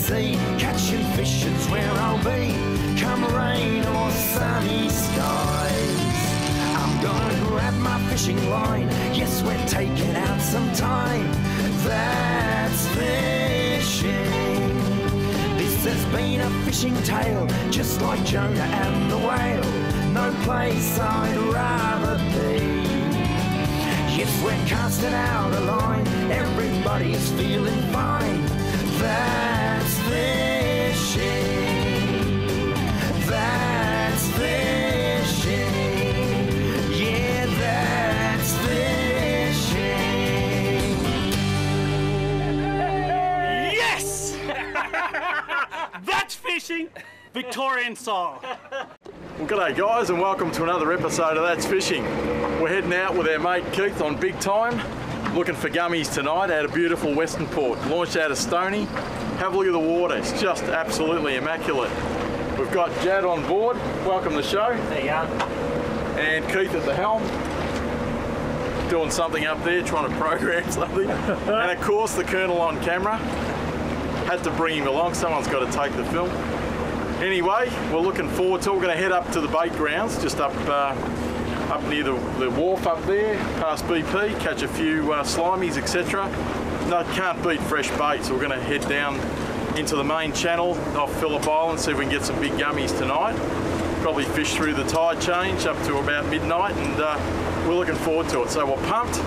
sea. Catching fish is where I'll be, come rain or sunny skies. I'm gonna grab my fishing line, yes, we're taking out some time. That's fishing. This has been a fishing tale, just like Jonah and the whale. No place I'd rather be. Yes, we're casting out a line, everybody's feeling fine. That's fishing. That's fishing. Yeah, that's fishing. Yes! That's fishing, Victorian style. Well, g'day guys, and welcome to another episode of That's Fishing. We're heading out with our mate Keith on big time, looking for gummies tonight at a beautiful Western Port. Launched out of Stony. Have a look at the water, it's just absolutely immaculate. We've got Jad on board, welcome to the show. There you are. And Keith at the helm, doing something up there, trying to program something. And of course the Colonel on camera. Had to bring him along, someone's got to take the film. Anyway, we're looking forward to it. We're going to head up to the bait grounds, just up near the wharf up there, past BP, catch a few slimies, etc. No, can't beat fresh bait, so we're going to head down into the main channel off Phillip Island, see if we can get some big gummies tonight. Probably fish through the tide change up to about midnight, and we're looking forward to it. So we're pumped.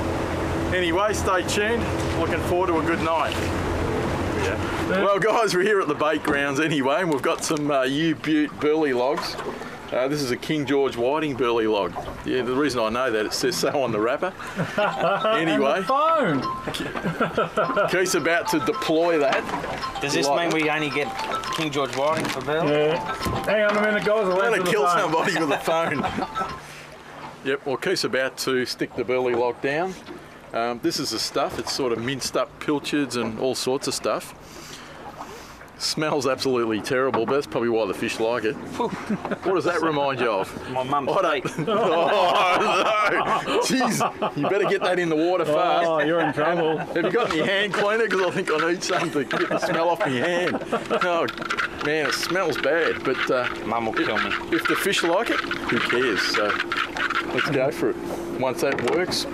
Anyway, stay tuned. Looking forward to a good night. Yeah. Well guys, we're here at the bait grounds anyway, and we've got some U-Butte burley logs. This is a King George whiting burley log. Yeah, the reason I know that, it says so on the wrapper. Anyway, phone. Keith's about to deploy that. Does this mean we only get King George whiting for burley? Yeah. Hang on a minute guys, I'm going to kill somebody with a phone. Yep, well Keith's about to stick the burley log down. This is the stuff, it's sort of minced up pilchards and all sorts of stuff. Smells absolutely terrible, but that's probably why the fish like it. What does that remind you of? My mum's feet. Oh no! Jeez, you better get that in the water fast. Oh, you're in trouble. Have you got any hand cleaner? Because I think I need something to get the smell off my hand. Oh man, it smells bad, but Mum will kill me. If the fish like it, who cares? So let's go for it. Once that works,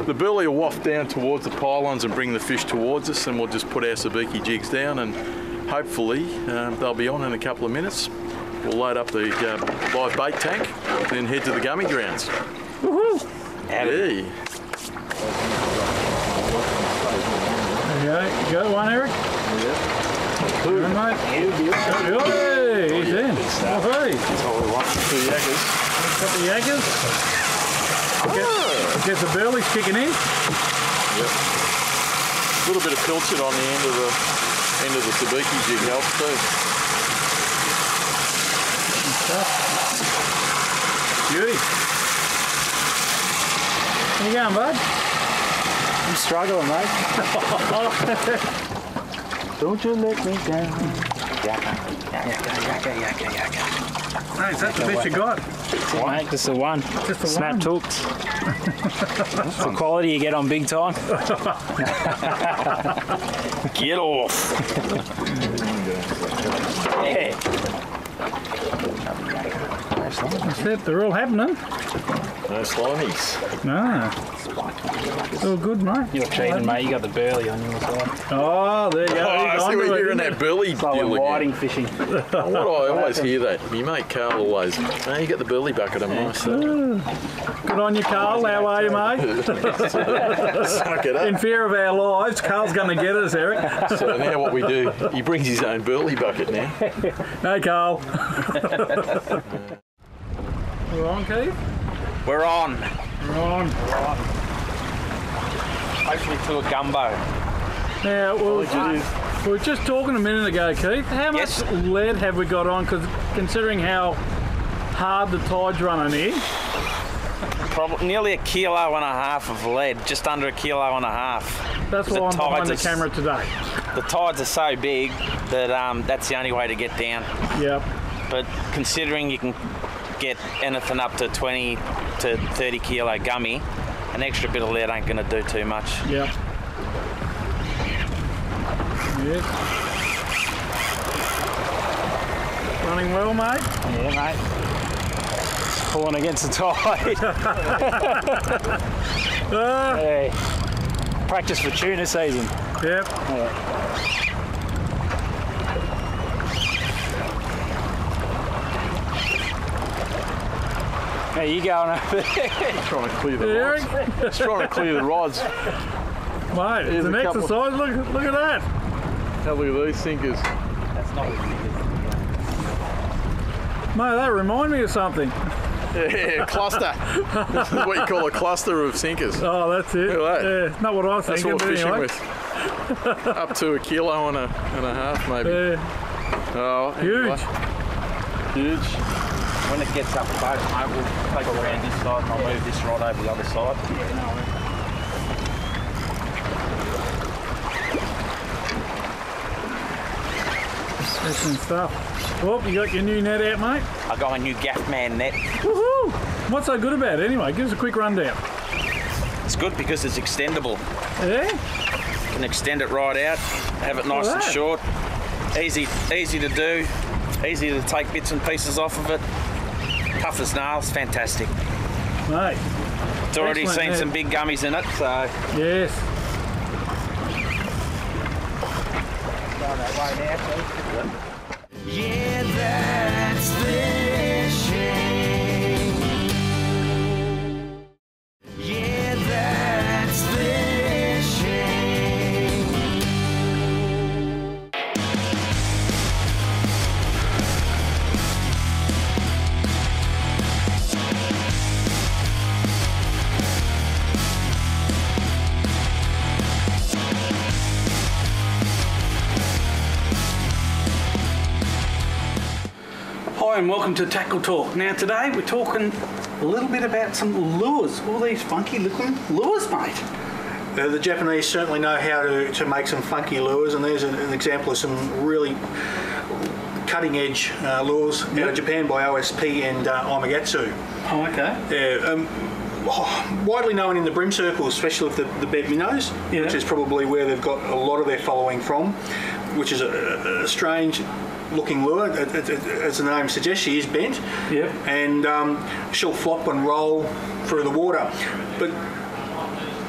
the burley will waft down towards the pylons and bring the fish towards us, and we'll just put our sabiki jigs down, and hopefully they'll be on in a couple of minutes. We'll load up the live bait tank, then head to the gummy grounds. Woohoo! Hey. There you got one, Eric? Yeah. Good, mate. Hey, he's in. Oh, hey. That's all we want. 2 yakkers. Got the yakkers. Get the burleys kicking in. Yep. A little bit of pilchard on the end of the sabiki jig helps too. Beauty. How you going, bud? I'm struggling, mate. Don't you let me down. Yakka, yakka, yakka, yakka, yakka. Hey, is that the best you got? Mate, just the one. Just the Snapped one? hooks. That's the quality you get on big time. Get off. Yeah. That's it, they're all happening. No slimies. No. It's all good, mate. You're cheating, mate. You got the burley on your side. Oh, there you go. Oh, I see we're hearing that burley So deal we're again. whiting fishing. I always hear that. My mate Carl always, oh, you got the burley bucket, I'm nice. Good on you, Carl. How are you, mate? Suck it In up. fear of our lives, Carl's going to get us, Eric. So now what we do, he brings his own burley bucket now. Hey, Carl. We're on, Keith? We're on. We're on. Hopefully to a gumbo. Now, we were just talking a minute ago, Keith. How much lead have we got on? Because considering how hard the tide's running here. Probably nearly 1.5 kilos of lead, just under 1.5 kilos. That's why I'm behind the camera today. The tides are so big that that's the only way to get down. Yep. But considering you can get anything up to 20 to 30 kilo gummy, an extra bit of lead ain't going to do too much. Yep. Yes. Running well, mate? Yeah, mate. It's pulling against the tide. Hey. Practice for tuna season. Yep. How you going over there? Trying to clear the rods. Just trying to clear the rods. Mate, it's an exercise. Look at that. Have a look at these sinkers. That's not Mate, that remind me of something. Yeah, cluster. This is what you call a cluster of sinkers. Oh, that's it. Look at that. Yeah, not what I was That's thinking, what we're but fishing anyway. with. Up to 1.5 kilos, maybe. Yeah, Oh, huge. Huge. When it gets up close, mate, we'll take it around this side and I'll move this rod over the other side. Excellent stuff. Well, you got your new net out, mate? I got my new Gaff Man net. Woohoo! What's so good about it anyway? Give us a quick rundown. It's good because it's extendable. Yeah? You can extend it right out, have it nice and that. short. Easy to do, easy to take bits and pieces off of it. Tough as nails, fantastic. Mate. It's already Excellent seen net. some big gummies in it, so Yes. Yeah, that's fishing. Yeah, that's fishing. Hi and welcome to Tackle Talk. Now today we're talking a little bit about some lures. All these funky looking lures, mate. The Japanese certainly know how to make some funky lures, and there's an example of some really cutting edge lures out of Japan by OSP and Imagatsu. Oh, okay. Yeah, widely known in the brim circles, especially with the bent minnows, Yeah. which is probably where they've got a lot of their following from, which is a strange looking lure. As the name suggests, she is bent, Yep. and she'll flop and roll through the water. But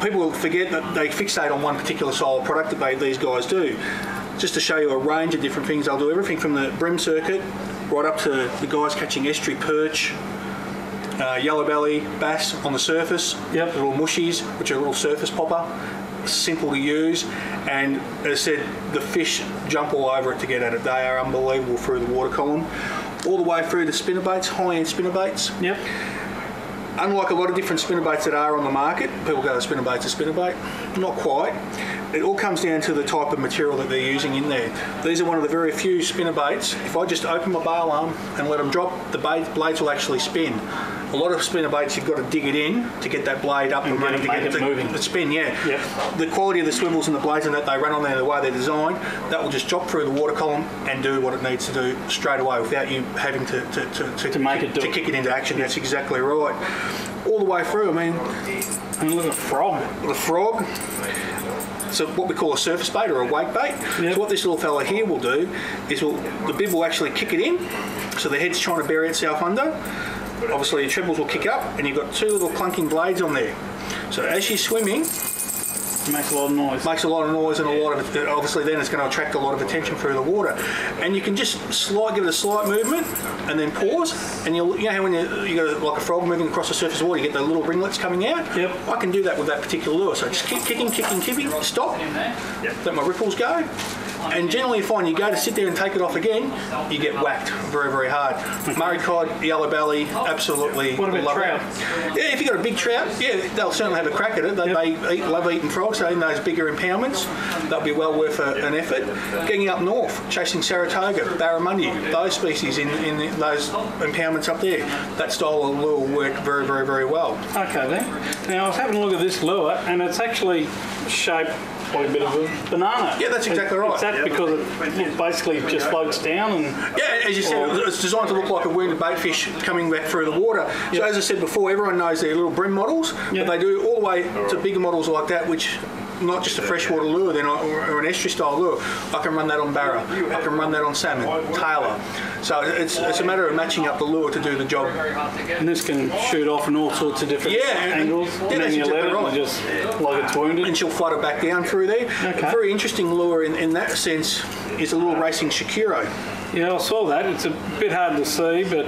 people forget that they fixate on one particular style of product that these guys do. Just to show you a range of different things, they'll do everything from the brim circuit right up to the guys catching estuary perch, yellow belly, bass on the surface, Yep. little mushies, which are a little surface popper, simple to use, and as I said, the fish jump all over it to get at it. They are unbelievable through the water column, all the way through to spinnerbaits, high-end spinnerbaits. Yep. Unlike a lot of different spinnerbaits that are on the market, people go to spinnerbait's a spinnerbait. Not quite. It all comes down to the type of material that they're using in there. These are one of the very few spinnerbaits. If I just open my bail arm and let them drop, the blades will actually spin. A lot of spinnerbaits, you've got to dig it in to get that blade up and running to make get it moving. to spin. Yeah. Yep. The quality of the swivels and the blades and that they run on there, the way they're designed, that will just drop through the water column and do what it needs to do straight away without you having to make it do it. kick it into action. That's exactly right. All the way through. I mean, And look at frog. the frog. So what we call a surface bait or a wake bait. Yep. So what this little fella here will do is the bib will actually kick it in, so the head's trying to bury itself under. Obviously your trebles will kick up and you've got two little clunking blades on there. So as she's swimming, It makes a lot of noise. makes a lot of noise and a lot of, obviously then it's going to attract a lot of attention through the water. And you can just give it a slight movement and then pause, and you know how when you got like a frog moving across the surface of water, you get the little ringlets coming out? Yep. I can do that with that particular lure. So just keep kicking, stop, let my ripples go. And generally you find you go to sit there and take it off again, you get whacked very, very hard. Murray cod, yellow belly, absolutely What about love trout? it. Yeah, if you've got a big trout, yeah, they'll certainly have a crack at it. They love eating frogs, so in those bigger impoundments, they'll be well worth an effort. Getting up north, chasing Saratoga, barramundi, those species in those impoundments up there, that style of lure will work very, very, very well. Okay then. Now I was having a look at this lure and it's actually shaped like a bit of a banana. Yeah, that's exactly right. Is that because it basically just floats down and... Yeah, as you said, it's designed to look like a wounded baitfish coming back through the water. So as I said before, everyone knows their little brim models, Yep. but they do all the way to bigger models like that, which not just a freshwater lure, then or an estuary style lure. I can run that on barra. I can run that on salmon, tailor. So it's a matter of matching up the lure to do the job. And this can shoot off in all sorts of different angles. Yeah, that's you let exactly it right. just like it's wounded. And she'll flutter back down through there. Okay. A very interesting lure in that sense is a little racing Shakiro. Yeah, I saw that. It's a bit hard to see, but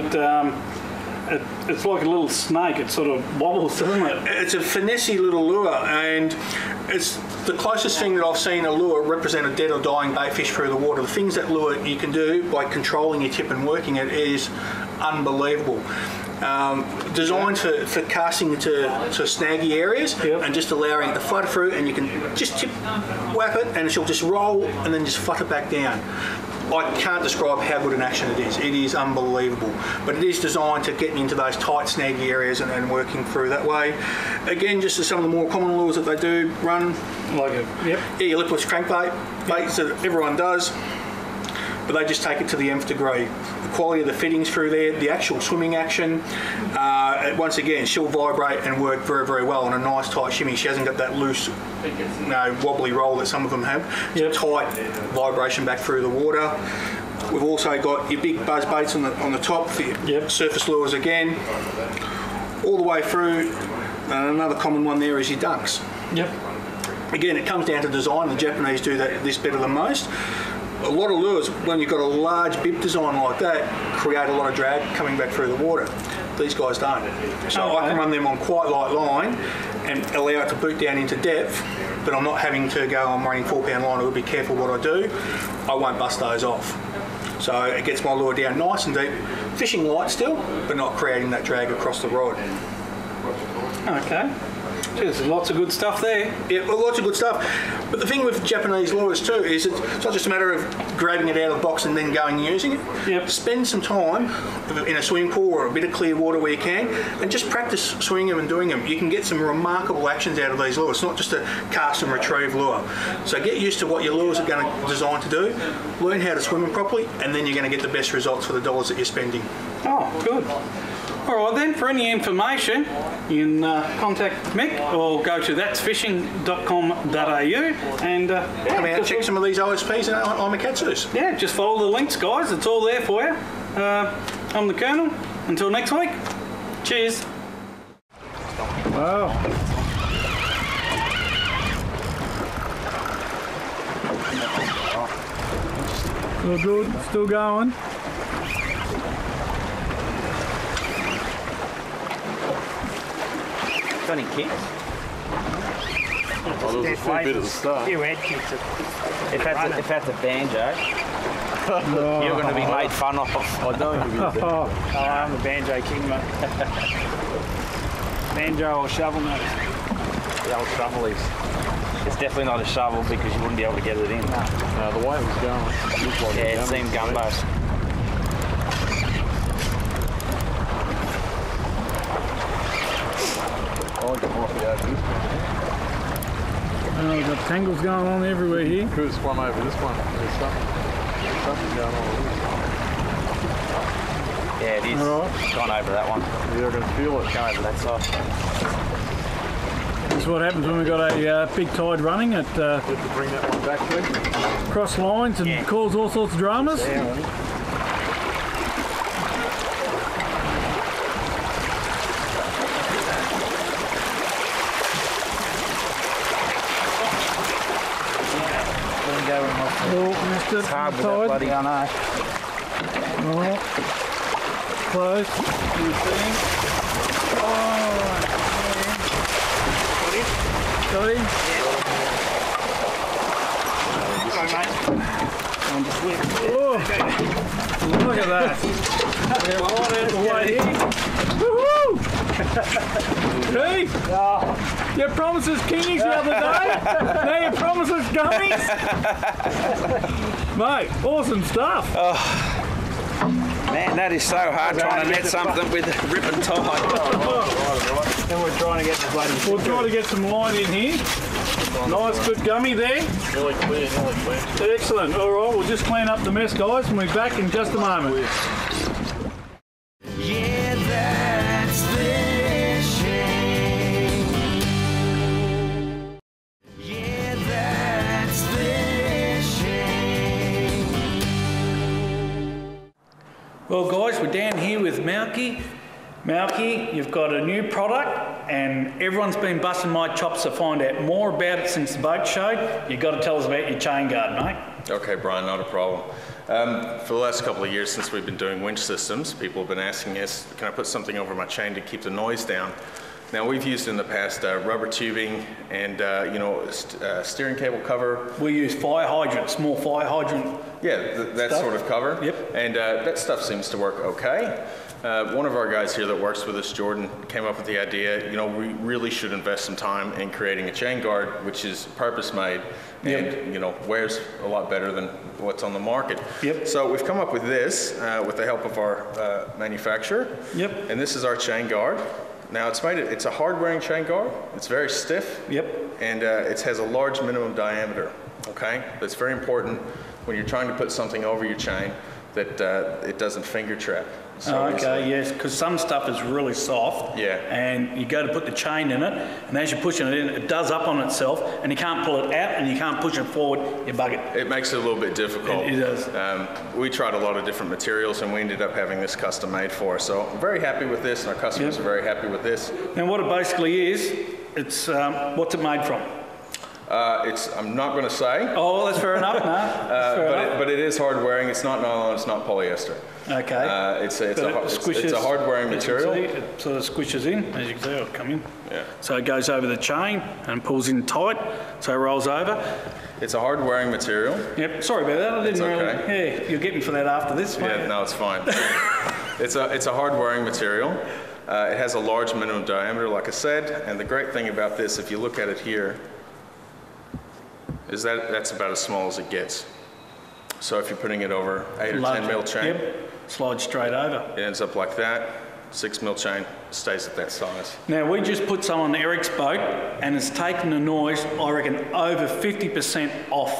it's like a little snake. It sort of wobbles, doesn't it? It's a finessey little lure, and it's the closest thing that I've seen a lure represent a dead or dying bait fish through the water. The things that lure you can do by controlling your tip and working it is unbelievable. Designed for casting into snaggy areas and just allowing it to flutter through, and you can just whap it and she'll just roll and then just flutter back down. I can't describe how good an action it is. It is unbelievable. But it is designed to get into those tight, snaggy areas and working through that way. Again, just as some of the more common lures that they do run. Like a, Yeah, your lipless crankbait, baits that everyone does. But they just take it to the nth degree. The quality of the fittings through there, the actual swimming action, once again, she'll vibrate and work very, very well on a nice tight shimmy. She hasn't got that loose, wobbly roll that some of them have. It's tight vibration back through the water. We've also got your big buzz baits on the top for your surface lures again, all the way through. And another common one there is your dunks. Again, it comes down to design. The Japanese do this better than most. A lot of lures, when you've got a large bib design like that, create a lot of drag coming back through the water. These guys don't. So I can run them on quite light line and allow it to boot down into depth, but I'm not having to go, I'm running 4 pound line, I will be careful what I do. I won't bust those off. So it gets my lure down nice and deep, fishing light still, but not creating that drag across the rod. Okay. There's lots of good stuff there. Yeah, well, lots of good stuff. But the thing with Japanese lures too is it's not just a matter of grabbing it out of the box and then going and using it. Spend some time in a swimming pool or a bit of clear water where you can and just practice swinging them and doing them. You can get some remarkable actions out of these lures. It's not just a cast and retrieve lure. So get used to what your lures are going to design to do, learn how to swim them properly, and then you're going to get the best results for the dollars that you're spending. Oh, good. All right then, for any information, you can contact Mick or go to that'sfishing.com.au and come out and check some of these OSPs and Imakatsus. Yeah, just follow the links, guys. It's all there for you. I'm the Colonel. Until next week, cheers. Wow. Still good, still going. Got any kicks? There was a fair bit at the start. Few head kicks. If that's a banjo, you're going to be made fun of. I don't think it is. I'm a banjo king, mate. Banjo or shovel, mate. The old shovel is. It's definitely not a shovel because you wouldn't be able to get it in. The way it was going, it looked like Yeah, it seemed gumbo. Oh, we've got tangles going on everywhere here. Could have swum over this one. There's something going on with this. Yeah, it is. Alright. Gone over that one. You're going to feel it. Go over that side. This is what happens when we've got a big tide running. It You have to bring that one back there. cross lines and cause all sorts of dramas. Oh, missed it. It's hard with Tide. that bloody, I know. Oh, close. You see? Oh, got him. Oh, look at that. We're right out the way here. Woohoo! Keith, you promised us kingies the other day. Now you promise us gummies. Mate, awesome stuff. Man, that is so hard trying to net something with a rip and tie. Then we're trying to get the bloody. We'll try to get some line in here. Nice, good gummy there. Nearly clear, nearly clear. Excellent. All right, we'll just clean up the mess, guys, and we'll be back in just a moment. Yeah, that's fishing. Yeah, we're down here with Malky. Malky, you've got a new product and everyone's been busting my chops to find out more about it since the boat show. You've got to tell us about your chain guard, mate. Okay, Brian, not a problem. For the last couple of years since we've been doing winch systems, people have been asking us, can I put something over my chain to keep the noise down? Now, we've used in the past rubber tubing and, steering cable cover. We use fire hydrant, small fire hydrant. Yeah, that stuff. sort of cover. Yep. And that stuff seems to work okay. One of our guys here that works with us, Jordan, came up with the idea, we really should invest some time in creating a chain guard, which is purpose-made and, wears a lot better than what's on the market. Yep. So we've come up with this with the help of our manufacturer. Yep. And this is our chain guard. Now it's a hard-wearing chain guard. It's very stiff. Yep. And it has a large minimum diameter, okay? That's very important when you're trying to put something over your chain that it doesn't finger trap. So okay, yes, because some stuff is really soft. Yeah. And you go to put the chain in it, and as you're pushing it in, it does up on itself, and you can't pull it out, and you can't push it forward, you bug it. It makes it a little bit difficult. It does. We tried a lot of different materials, and we ended up having this custom made for us. So I'm very happy with this, and our customers are very happy with this. Now what it basically is, it's, what's it made from? I'm not going to say. Oh, well, that's fair enough, no. That's fair enough. But it is hard wearing. It's not nylon, it's not polyester. Okay. It's a hard wearing material. It sort of squishes in, as you can see, it'll come in. Yeah. So it goes over the chain and pulls in tight, so it rolls over. It's a hard wearing material. Yep, sorry about that, I didn't really, okay. yeah, you'll get me for that after this, won't Yeah, you? no, it's fine. It's a hard wearing material. It has a large minimum diameter, like I said, and the great thing about this, if you look at it here, is that that's about as small as it gets. So if you're putting it over 8 or 10 mil chain, yep, slides straight over. it ends up like that. 6 mil chain stays at that size. Now we just put some on Eric's boat and it's taken the noise, I reckon, over 50% off.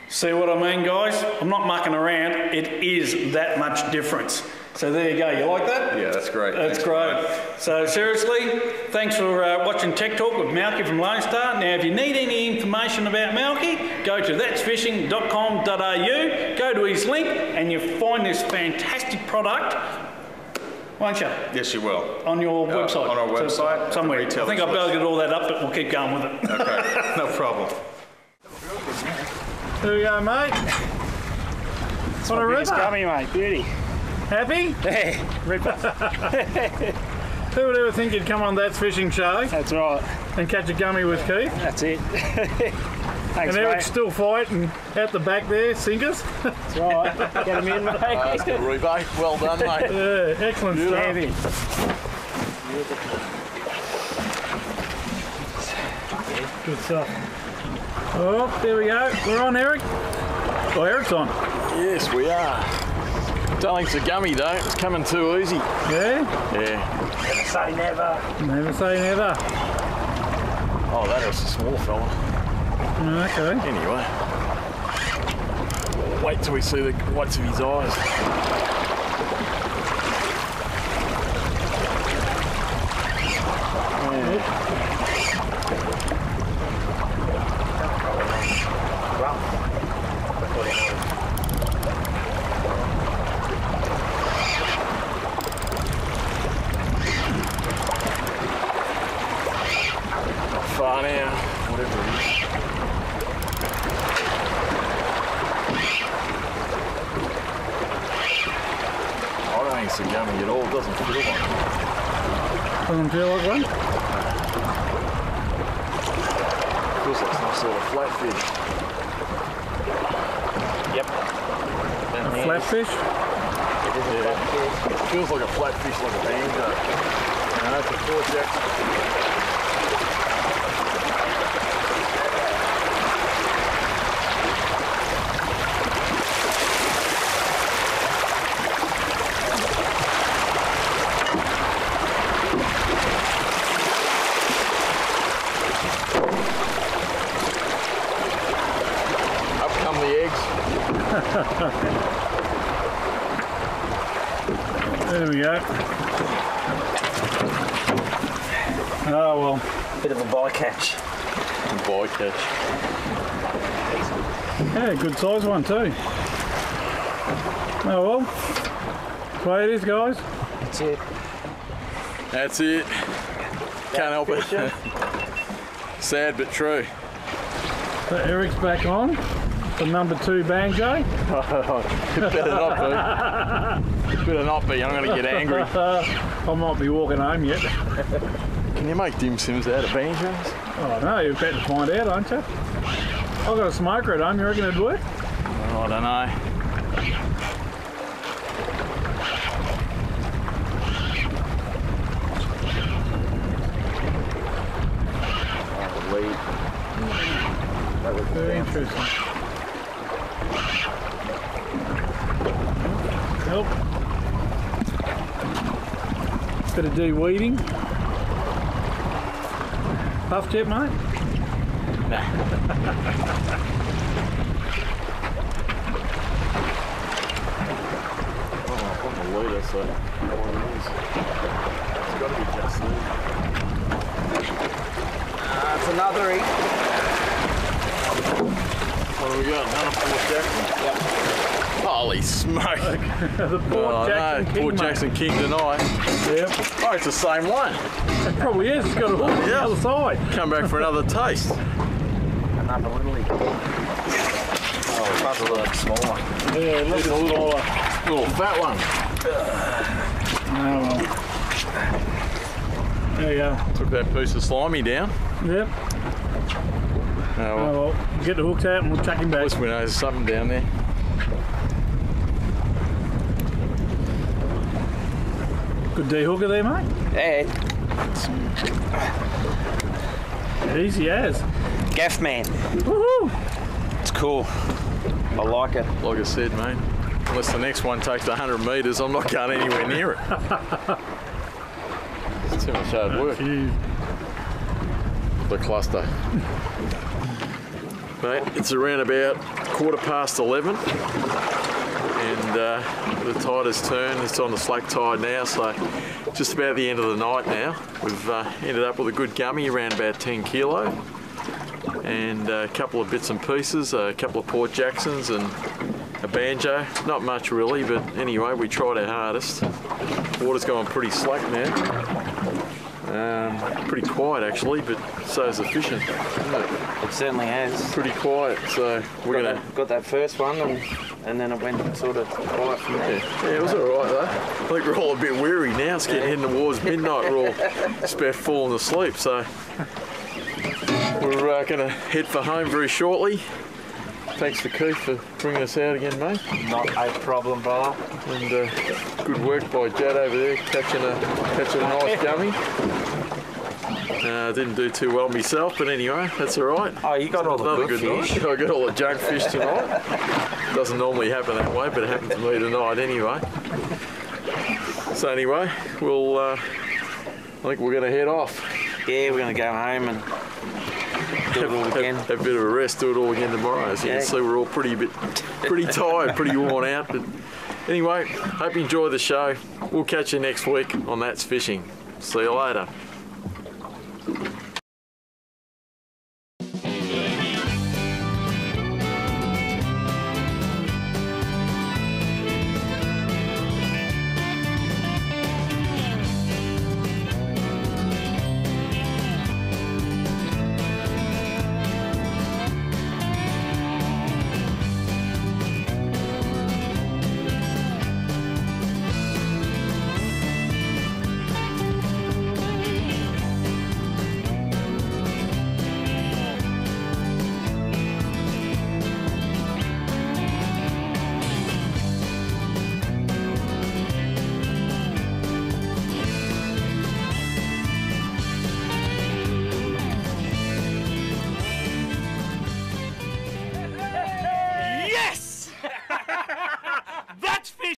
See what I mean, guys? I'm not mucking around, it is that much difference. So there you go, you like that? Yeah, that's great. That's great. So seriously, thanks for watching Tech Talk with Malky from Lone Star. Now if you need any information about Malky, go to that'sfishing.com.au, go to his link and you'll find this fantastic product, won't you? Yes, you will. On your website. On our website. Somewhere. I think I've better get all that up, but we'll keep going with it. Okay, no problem. There we go, mate. What a Biggest ripper. Gummy, mate. Beauty. Happy? Yeah, ripper. Who would ever think you'd come on That's Fishing show That's right. and catch a gummy with Keith? That's it. Thanks, And Eric's mate. still fighting out the back there, sinkers. That's right. Get him in, mate. That's good, Rebo. Well done, mate. Yeah, excellent stuff. Heavy. Good stuff. Oh, there we go. We're on, Eric. Oh, Eric's on. Yes, we are. Don't think it's a gummy though, it's coming too easy. Yeah? Yeah. Never say never. Never say never. Oh, that is a small fella. Okay. Anyway. Wait till we see the whites of his eyes. Far now, whatever it is. I don't think it's a gummy at all, it doesn't feel like it. Doesn't feel like one? Feels like some sort of flatfish. Yep. A flatfish? Yeah. It feels like a flatfish, like a banjo. No, it's a 4-jack. Up come the eggs. There we go. Oh well. Bit of a bycatch. Bycatch. Yeah, good size one too. Oh well. That's the way it is, guys. That's it. That's it. Can't help it. Sad but true. So Eric's back on for number 2 banjo. Better not be. Better not be. I'm going to get angry. I might be walking home yet. Can you make dim sims out of banjos? Oh no, you're about to find out, aren't you? I've got a smoker at home, you reckon it'd work? Oh, I don't know. Very interesting. Help. Bit of de-weeding. Puff jet, mate? Nah. I'm a leader, so it's got to be just That's another eat. What have we got? Another Port Jackson? Yep. Holy smoke! The Port Jackson King, Port mate. Jackson King tonight. Yep. Oh, it's the same one. It probably is. It's got a hook on the Yeah. other side. Come back for another taste. Another little eat. Oh, that's a little smaller. Yeah, look at the little. Little fat one. Oh well. There you go. Took that piece of slimy down. Yep. Oh, well. Oh well. Get the hooks out and we'll chuck him At back. least we know there's something down there. Good de-hooker there, mate. Hey, Easy as. gaff man. Woohoo! It's cool. I like it. Like I said, mate, unless the next one takes 100 metres, I'm not going anywhere near it. It's too much hard work. Jeez. The cluster. Mate, it's around about 11:15 and the tide has turned. It's on the slack tide now, so just about the end of the night now. We've ended up with a good gummy around about 10 kilo and a couple of bits and pieces, a couple of Port Jacksons and a banjo. Not much really, but anyway, we tried our hardest. Water's going pretty slack now. Pretty quiet actually, but so is the fishing, isn't it? It certainly has. Pretty quiet, so we're gonna. Got that first one, and then it went sort of quiet from there. Yeah, it was alright though. I think we're all a bit weary now. It's getting heading towards midnight. We're all just about falling asleep, so we're gonna head for home very shortly. Thanks to Keith for bringing us out again, mate. Not a problem, brother. And good work by Jad over there, catching a nice gummy. Didn't do too well myself, but anyway, that's all right. Oh, you got all the Another good good fish. night. I got all the junk fish tonight. Doesn't normally happen that way, but it happened to me tonight anyway. So anyway, we'll. I think we're going to head off. Yeah, we're going to go home and do it all again. Have a bit of a rest, do it all again tomorrow. As you can see, we're all pretty tired, pretty worn out. But anyway, hope you enjoy the show. We'll catch you next week on That's Fishing. See you later.